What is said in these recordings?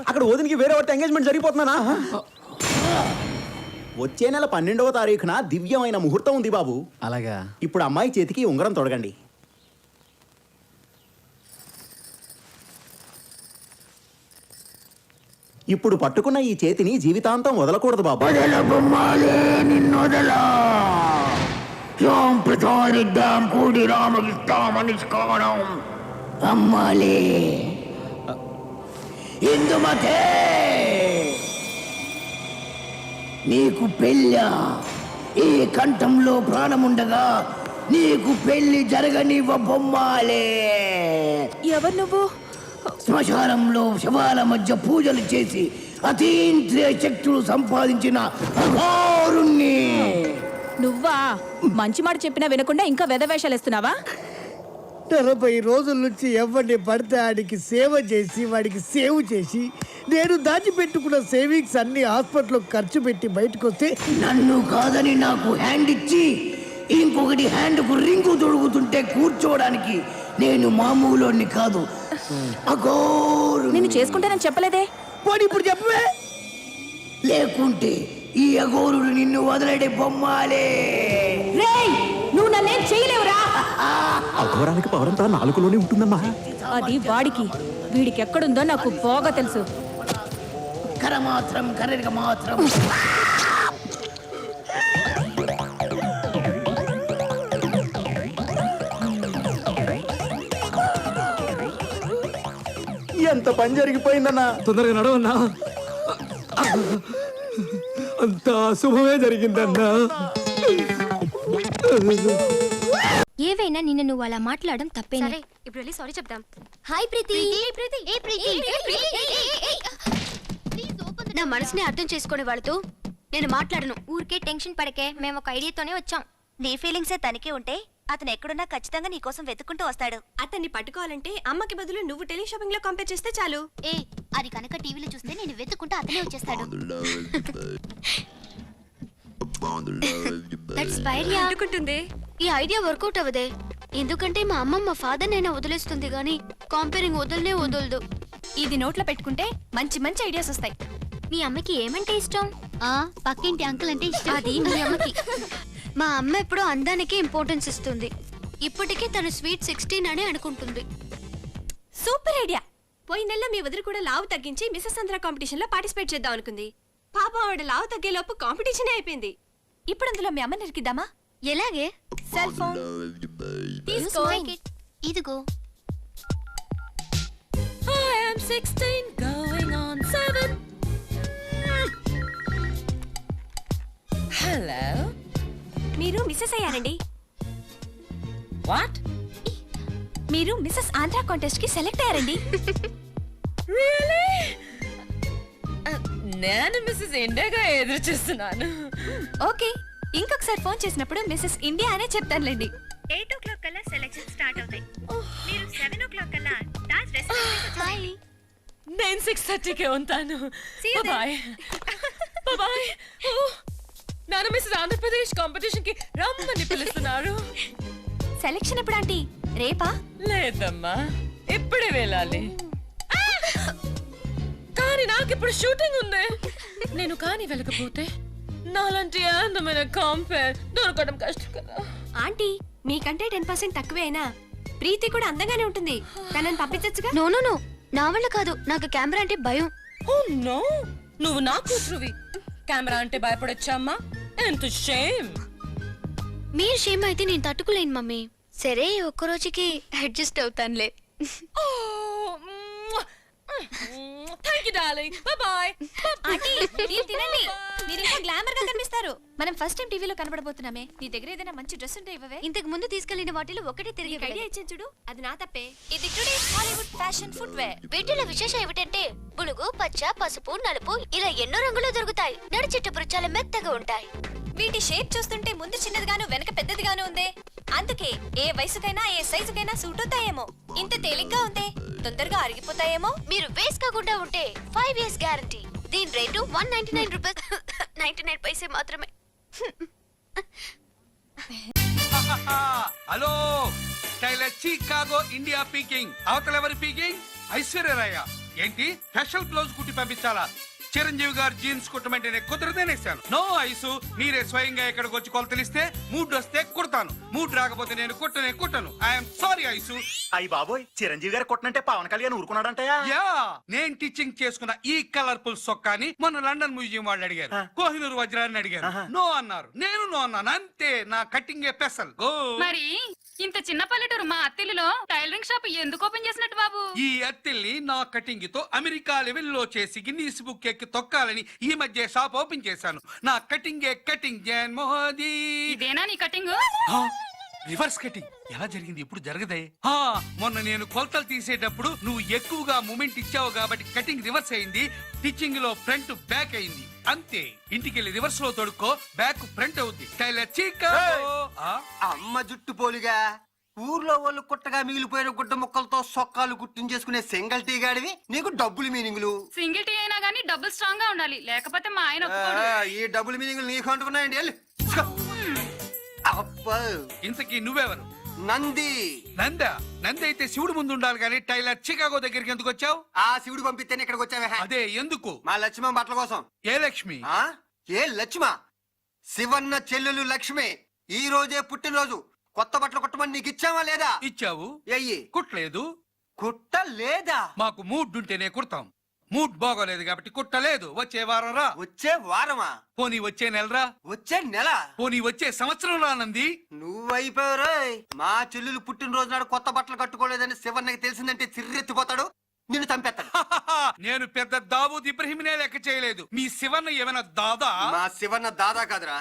అక్కడ వదినికి వేరే ఒకటి ఎంగేజ్మెంట్ జరిగిపోతున్నానా? వచ్చే నెల 12వ తారీఖున దివ్యమైన ముహూర్తం ఉంది బాబు. అలాగా? ఇప్పుడు అమ్మాయి చేతికి ఉంగరం తొడగండి. ఇప్పుడు పట్టుకున్న ఈ చేతిని జీవితాంతం వదలకూడదు బాబు. అమ్మాలే ఇందుమతే నీకు పెళ్ళా? ఈ కంఠంలో ప్రాణముండగా నీకు పెళ్లి జరగనివ్వ బొమ్మాలే. ఎవరు నువ్వు? శ్మశానంలో శవాల మధ్య పూజలు చేసి అతీంద్రియ శక్తులు సంపాదించిన అఘోరుణ్ణి. నువ్వా? మంచి మాట చెప్పినా వినకుండా ఇంకా వెధవేషాలు వేస్తున్నావా? 40 రోజుల నుంచి ఎవరిని పడితే ఆడికి సేవ చేసి వాడికి సేవ్ చేసి నేను దాచిపెట్టుకున్న సేవింగ్స్ అన్ని హాస్పిటల్లో ఖర్చు పెట్టి బయటకు వస్తే నన్ను కాదని నాకు హ్యాండ్ ఇచ్చి ఇంకొకటి హ్యాండ్కు రింగు తొడుగుతుంటే కూర్చోవడానికి నేను మామూలుని కాదు, అఘోరు. నిన్ను చేసుకుంటానని చెప్పలేదే. పోనీ ఇప్పుడు చెప్పవే. లేకుంటే ఈ అఘోరుడు నిన్ను వదలడే బొమ్మాలే. రేయ్, నువ్వు నన్నేం చేయలేవురా. అఘోరానికి పవరంతా నాలుగులోనే ఉంటుందమ్మా. అది వాడికి, వీడికి ఎక్కడుందో నాకు బాగా తెలుసు. కర మాత్రం కరగ మాత్రం. ఎంత పని జరిగిపోయిందన్నా. తొందరగా నడవన్నా. అంత శుభమే జరిగిందన్నా. ఏవైనా నిన్ను నువ్వు అలా మాట్లాడడం తప్పేనా? సరే, ఇప్పుడు వెళ్ళి సారీ చెప్దాం. హాయ్ ప్రీతి. నా మనసుని అర్థం చేసుకునే వాళ్ళతో నేను మాట్లాడను. ఊరికే టెన్షన్ పడకే, మేము ఒక ఐడియాతోనే వచ్చాం. నీ ఫీలింగ్సే తనకే ఉంటే అతను ఎక్కడున్నా ఖచ్చితంగా నీ కోసం వెతుక్కుంటూ వస్తాడు. అతన్ని పట్టుకోవాలంటే అమ్మకి బదులు నువ్వు టెలి షాపింగ్ లో కంపేర్ చేస్తే చాలు. అది కనుక టీవీలో చూస్తే నేను వెతుక్కుంటూ అతనే వచ్చేస్తాడు. అనుకుంటుంది. ఈ ఐడియా వర్కౌట్ అవ్వదే. ఎందుకంటే మా అమ్మ మా ఫాదర్ నైనా వదిలేస్తుంది గానీ కంపేరింగ్ వదలనే వదలదు. ఇది నోట్లో పెట్టుకుంటే మంచి మంచి ఐడియాస్ వస్తాయి. మీ అమ్మకి ఏమంటే ఇష్టం? పక్కింటి అంకుల్ అంటే ఇష్టం. అది మీ అమ్మకి. మా అమ్మ ఎప్పుడూ అందానికి ఇంపార్టెన్స్ ఇస్తుంది. ఇప్పటికే తను స్వీట్ 16 అని అనుకుంటుంది. Super idea. పోయిన నెల మీ వదిలి కూడా లావు తగ్గించి మిసెస్ ఆంధ్ర కాంపిటీషన్ లో పార్టిసిపేట్ చేద్దాం అనుకుంది. పాపం ఆవిడ లావు తగ్గే లోపు కాంపిటీషన్ అయిపోయింది. ఇప్పుడు అందులో మీ అమ్మ నిరికిద్దామా? ఎలాగే? సెల్ ఫోన్ తీసుకో. ఇదిగో. I am 16 going on 7. Hello, మీరు మిస్సెస్ అయ్యారండి. వాట్? మీరు మిస్సెస్ ఆంధ్ర కాంటెస్ట్ కి సెలెక్ట్ అయ్యారండి. రియల్లీ? నేను మిస్సెస్ ఇండియాగా ఎదురు చూస్తున్నాను. ఓకే, ఇంకొకసారి ఫోన్ చేసినప్పుడు మిస్సెస్ ఇండియా అనే చెప్తానులేండి. 8 o'clock కల్లా సెలెక్షన్ స్టార్ట్ అవుతాయి. మీరు 7 o'clock కల్లా డాన్స్ హాయ్. నేను 6:30కే ఉంటాను. Bye bye. నన్ను మిస్సెస్ ఆంధ్రప్రదేశ్ కాంపిటీషన్ కి రమ్మని పిలుస్తున్నారు. సెలెక్షన్ ఎప్పుడు ఆంటీ? రేపా? లేదమ్మా, ఇప్పుడే వెళ్ళాలి. కానీ నాకిప్పుడు షూటింగ్ ఉంది. నేను కానీ వెళ్ళకపోతే నాలాంటి అందమైన కాంపేర్ దొరకడం కష్టం కదా. ఆంటీ, మీకంటే 10% తక్కువే అయినా ప్రీతి కూడా అందంగానే ఉంటుంది. తనని పంపించచ్చుగా. నో నో నో, నా వల్ల కాదు. నాకు కెమెరా అంటే భయం. ఓ నో, నువ్వు నా కూతురువి. కెమెరా అంటే భయపడొచ్చమ్మా? ఎంత షేమ్. మీరు షేమ్ అయితే నేను తట్టుకోలేను మమ్మీ. సరే, ఒక్కరోజుకి అడ్జస్ట్ అవుతానులే. Thank you darling. Bye bye. Aunty, మీరు తినండి. మీరు ఇంకా గ్లామర్ గా కనిపిస్తారు. మనం ఫస్ట్ టైం టీవీలో కనబడబోతున్నామే. నీ దగ్గర ఏదైనా మంచి డ్రెస్ ఉంటే ఇవ్వవే. ఇంతకు ముందు తీసుకెళ్లిన వాటిలో ఒకటి తిరిగి ఐడియా ఇచ్చాను చూడు, అది నా తప్పే. ఇది టుడేస్ హాలీవుడ్ ఫ్యాషన్ ఫుట్వేర్. వీటిలో విశేషం ఏమిటంటే బులుగు, పచ్చ, పసుపు, నలుపు ఇలా ఎన్నో రంగులు దొరుకుతాయి. నడిచెట్టపురు చాలా మెత్తగా ఉంటాయి. వీటి షేప్ చూస్తుంటే ముందు చిన్నదిగాను వెనక పెద్దదిగాను ఉంది. అందుకే ఏ వయసుకైనా ఏ సైజుకైనా సూట్ అవుతాయేమో. ఇంత తేలిగ్గా ఉంటే తొందరగా అరిగిపోతాయేమో. మీరు వేస్ట్ కాకుండా ఉంటే 5 years గ్యారంటీ. దీని రేటు 199 రూపీస్ 99 పైసే మాత్రమే. Hello, tailor Chicago India speaking. అవతల ఎవరు పీకింగ్? ఐశ్వర్యరాయ. ఏంటి స్పెషల్ బ్లౌజ్ కుట్టి పంపించాలా? చిరంజీవి గారు జీన్స్ కుట్టమంటే కుదరదేనేసాను. నో ఐసు, మీరే స్వయంగా ఇక్కడికి వచ్చి కొలతలిస్తే మూడ్ వస్తే కుడతాను, మూడ్ రాకపోతే నేను కుట్టను. I'm sorry ice. అయ్యి బాబోయ్, చిరంజీవి గారు కొట్టనంటే పవన్ కళ్యాణ్ ఊరుకున్నాడంటయా? యా, నేను టీచింగ్ చేసుకున్న ఈ కలర్ఫుల్ సొక్కాని మొన్న లండన్ మ్యూజియం వాళ్ళు అడిగారు, కోహినూరు వజ్రాన్ని అడిగారు, నో అన్నారు. నేను నో అన్నాను, అంతే. నా కటింగ్ ఏ పెసల్. గో. మరి ఇంత చిన్న పల్లెటూరు మా అత్తిల్లులో టైలరింగ్ షాప్ ఎందుకు ఓపెన్ చేసినట్టు బాబు? ఈ అత్తిల్ని నా కటింగ్ తో అమెరికా లెవెల్లో చేసి గిన్నీస్ బుక్ ఎక్కి తొక్కాలని ఈ మధ్య షాప్ ఓపెన్ చేశాను. నా కటింగ్ ఏ కటింగ్ జయన్ మోదీ. ఇదేనా నీ కటింగ్? రివర్స్ కటింగ్ ఎలా జరిగింది? ఇప్పుడు జరగదే. మొన్న నేను కొలతలు తీసేటప్పుడు నువ్వు ఎక్కువగా మూమెంట్ ఇచ్చావు కాబట్టి కటింగ్ రివర్స్ అయింది. టిచ్చింగ్ లో ఫ్రంట్ బ్యాక్ అయింది, అంతే. ఇంటికి వెళ్ళి రివర్స్ లో తొడుక్కో, బ్యాక్ ఫ్రంట్ అవుద్ది. టైలర్ చీకా. అమ్మ జుట్టు పోలిగా ఊర్లో వాళ్ళు కుట్టగా మిగిలిపోయిన గుడ్డ ముక్కలతో సొక్కాలు గుర్తించేసుకునే సింగిల్ టీ గాడివి నీకు డబ్బులు మీనింగులు. సింగిల్ టీ అయినా గానీ డబుల్ స్ట్రాంగ్ గా ఉండాలి, లేకపోతే మా ఆయన ఒప్పుకోడు. ఈ డబ్బులు మీనింగులు నీకు అంటున్నాయండి. అబ్బా, ఇంతకీ నువ్వెవరు? నంది. నంది అయితే శివుడు ముందు ఉండాలి కానీ టైలర్ చికాగో దగ్గరికి ఎందుకు వచ్చావు? ఆ శివుడు పంపిస్తేనే ఇక్కడికి వచ్చావే. అదే ఎందుకు? మా లక్ష్మమ్మ బట్టల కోసం. ఏ లక్ష్మి? ఏ లక్ష్మ? శివన్న చెల్లెలు లక్ష్మి ఈ రోజే పుట్టినరోజు. కొత్త బట్టలు కుట్టమని నీకు ఇచ్చావా లేదా? ఇచ్చావు. ఎయ్యి. కుట్టలేదు. కుట్టలేదా? మాకు మూడ్ ఉంటేనే కుడతాం. మూడ్ బాగోలేదు కాబట్టి కుట్టలేదు. వచ్చే వారం రా. వచ్చే వారమా? పోనీ వచ్చే నెలరా. వచ్చే నెల? పోనీ వచ్చే సంవత్సరం రానంది. నువ్వైపోయావు. మా చెల్లెలు పుట్టినరోజు నాడు కొత్త బట్టలు కట్టుకోలేదని శివన్నకి తెలిసిందంటే చిర్రెత్తిపోతాడు, నిన్ను చంపేస్తాడు. నేను పెద్ద దావూద్ ఇబ్రహీంనే లెక్క చేయలేదు. మీ శివన్న ఏమైనా దాదా? మా శివన్న దాదా కాదురా,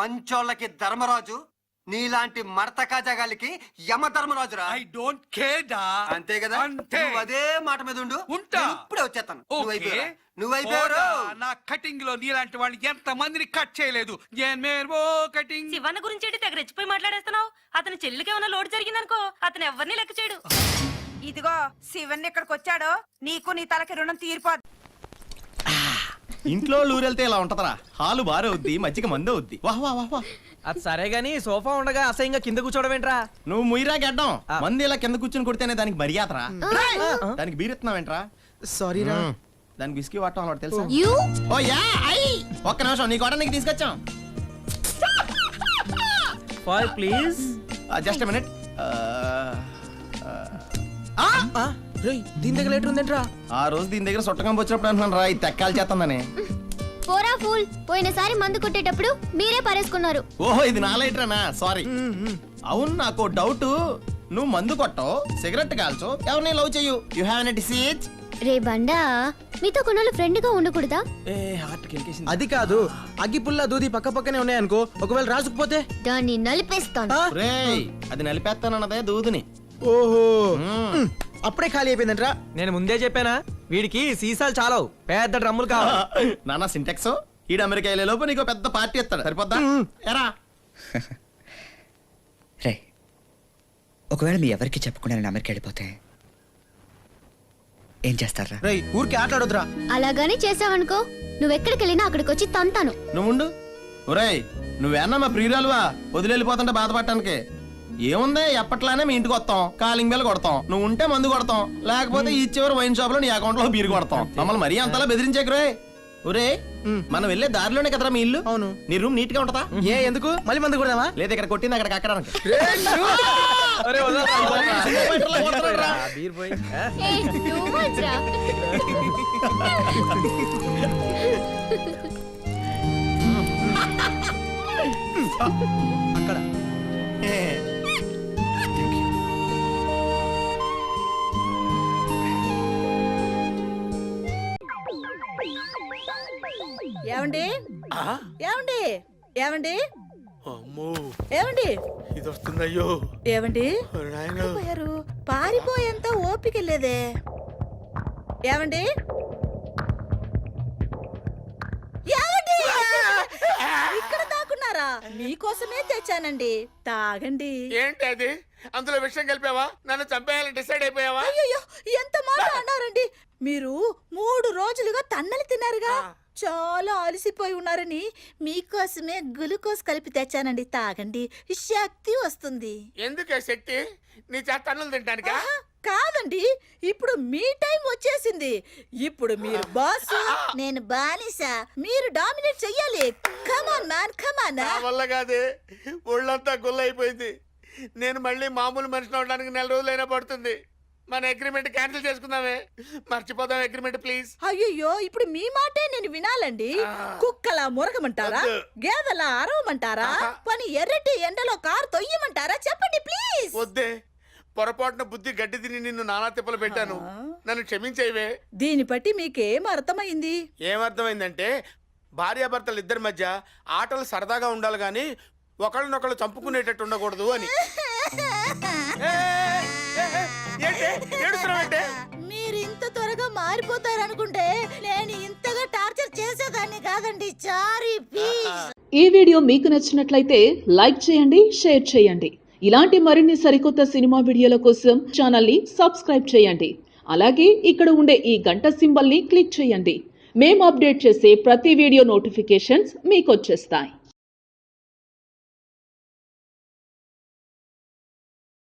మంచోళ్ళకి ధర్మరాజు, నీలాంటి మడత కాజాగాలికి యమ ధర్మరాజురా. ఐ డోంట్ కేర్ డా. అంతే కదా? అంతే. నువ్వు అదే మాట మీద ఉండు. ఉంటా. నేను ఇప్పుడే వచ్చేస్తాను. ఓకే. నువ్వైపోయావు. నా కటింగ్ లో నీలాంటి వాళ్ళు ఎంత మందిని కట్ చేయలేదు. కటింగ్. శివన్న గురించి తెగ రెచ్చిపోయి మాట్లాడేస్తున్నావు. అతని చెల్లికి ఏమైనా లోటు జరిగిందనుకో, అతను ఎవరిని లెక్క చేయడు. ఇదిగో శివన్ ఇక్కడికి వచ్చాడో నీకు నీ తలకి రుణం తీరిపోద్ది. ఇంట్లో ఊరెళ్తే ఇలా ఉంటదరా. హాలు బారవుద్ది, మజ్జిగ మందు అవుద్ది. వాహ్ వాహ్ వాహ్. అది సరే గానీ సోఫా ఉండగా అసహ్యంగా కింద కూర్చోవడం ఏంట్రా? నువ్వు ముయిరా గడ్డం మంది ఇలా కింద కూర్చుని కొడితేనే దానికి మర్యాదరా. దానికి బీరెత్తున్నావేంట్రా? సారీ రా. దానికి బిస్కీ వాడటం అలవాటు తెలుసా? యూ ఓ యా ఐ. ఒక్క నిమిషం, నీ కూడా నీకు తీసుకొచ్చాం. Five please. Just minute. దీని దగ్గర లెటర్ ఉందేంట్రా? ఆ రోజు దీని దగ్గర సొట్టకం వచ్చినప్పుడు అంటున్నాను రా, ఇది తెక్కాలి చేస్తుందని. పోరా ఫూల్, పోయినసారి మందు కొట్టేటప్పుడు మీరే పారేసుకున్నారు. ఓహో, ఇది నా లైటరేనా? సారీ. అవును, నాకు డౌట్. నువ్వు మందు కొట్టవు, సిగరెట్ కాల్చు, ఎవరిని లవ్ చెయ్యు. You have any disease? రే బండా, మీతో కొన్నాళ్ళు ఫ్రెండ్ గా ఉండకూడదా? అది కాదు, అగ్గి పుల్ల దూది పక్క పక్కనే ఉన్నాయనుకో, ఒకవేళ రాసుకుపోతే దాన్ని నలిపేస్తాను. రేయ్, అది నలిపేస్తానన్నదే దూదిని. ఓహో, అప్పుడే ఖాళీ అయిపోయిందంట్రా. నేను ముందే చెప్పానా, వీడికి సీసాలు చాలవు, పెద్ద డ్రమ్ములు కావాలి. నానా సింటెక్స్, ఈడు అమెరికా వెళ్ళే లోపు నీకు పెద్ద పార్టీ ఇస్తాడు, సరిపోద్దా? ఎరా రే, ఒకవేళ మీ ఎవరికి చెప్పకుండా నేను అమెరికా వెళ్ళిపోతే ఏం చేస్తారా? రేయ్, ఊరికి ఆటలాడొద్దురా. అలాగానే చేసావనుకో, నువ్వెక్కడికి వెళ్ళినా అక్కడికి వచ్చి తంతాను. నువ్వుండు. ఒరేయ్, నువ్వేనా మా ప్రియురాలువా వదిలేళ్ళిపోతుంటే బాధపడటానికి? ఏముంది, ఎప్పట్లానే మీ ఇంటికి వస్తాం, కాలింగ్ బెల్ కొడతాం, నువ్వు ఉంటే మందు కొడతాం, లేకపోతే ఈ చివరి వైన్ షాప్ లో నీ అకౌంట్ లో బీరు కొడతాం. మమ్మల్ని మరీ అంతలా బెదిరించేకురే. ఒరే, మనం వెళ్ళే దారిలోనే కదరా మీ ఇల్లు. అవును. నీ రూమ్ నీట్ గా ఉంటదా? ఏ ఎందుకు మళ్ళీ మందు కొడదామా? లేదా ఇక్కడ కొట్టింది అక్కడ అక్కడ బీర్ పోయి ఏయ్, too much రా. అక్కడ ఏమండి ఏమండి ఏమండి అమ్మో, ఏమండి ఇది వస్తుందయ్యో. ఏమండి నాయనా. పోయారు, పారిపోయేంత ఓపిక లేదే. ఏమండి ఏమండి ఇక్కడ దాక్కున్నారా? మీకోసమే తెచ్చానండి, తాగండి. ఏంటి అది? అందులో విషయం కలిపావా? నన్ను చంపేయాలని డిసైడ్ అయిపోయావా? అయ్యో, ఎంత మాట అన్నారండి. మీరు 3 రోజులుగా తన్నలు తిన్నారుగా, చాలా అలసిపోయి ఉన్నారని మీకోసమే గ్లూకోజ్ కలిపి తెచ్చానండి, తాగండి, శక్తి వస్తుంది. ఎందుకే శక్తి? నీ చేత అన్నులు తింటానికా? కాదండి, ఇప్పుడు మీ టైం వచ్చేసింది. ఇప్పుడు మీరు బాస్, నేను బానిస. మీరు డామినేట్ చెయ్యాలి. కమాన్ మ్యాన్, కమాన్. వల్ల కాదే, ఒళ్ళంతా గుల్లైపోయింది. నేను మళ్ళీ మామూలు మనిషిని అవడానికి 4 రోజులైనా పడుతుంది. మన అగ్రిమెంట్ క్యాన్సిల్ చేసుకుందామే. మర్చిపోదాం అగ్రిమెంట్ ప్లీజ్. అయ్యో, ఇప్పుడు మీ మాటే నేను వినాలండి. కుక్కలా మురగమంటారా, గేదలా అరవమంటారా, పని ఎర్రటి ఎండలో కారు తొయ్యమంటారా? చెప్పండి ప్లీజ్. వద్దే, పొరపాటున బుద్ధి గడ్డి తిని నిన్ను నానా తిప్పలు పెట్టాను. నన్ను క్షమించేవే. దీన్ని బట్టి మీకేం అర్థమైంది? ఏమర్థమైందంటే, భార్యాభర్తలు ఇద్దరి మధ్య ఆటలు సరదాగా ఉండాలి గాని ఒకళ్ళనొకళ్ళు చంపుకునేటట్టు ఉండకూడదు అని. మీరు ఇంత త్వరగా మారిపోతారనుకుంటే నేను ఇంతగా టార్చర్ చేసేదాన్ని కాదండి. Sorry please. ఈ వీడియో మీకు నచ్చినట్లయితే లైక్ చేయండి, షేర్ చేయండి. ఇలాంటి మరిన్ని సరికొత్త సినిమా వీడియోల కోసం ఛానల్ని సబ్స్క్రైబ్ చేయండి. అలాగే ఇక్కడ ఉండే ఈ గంట సింబల్ని క్లిక్ చేయండి. మేము అప్డేట్ చేసే ప్రతి వీడియో నోటిఫికేషన్స్ మీకు వచ్చేస్తాయి.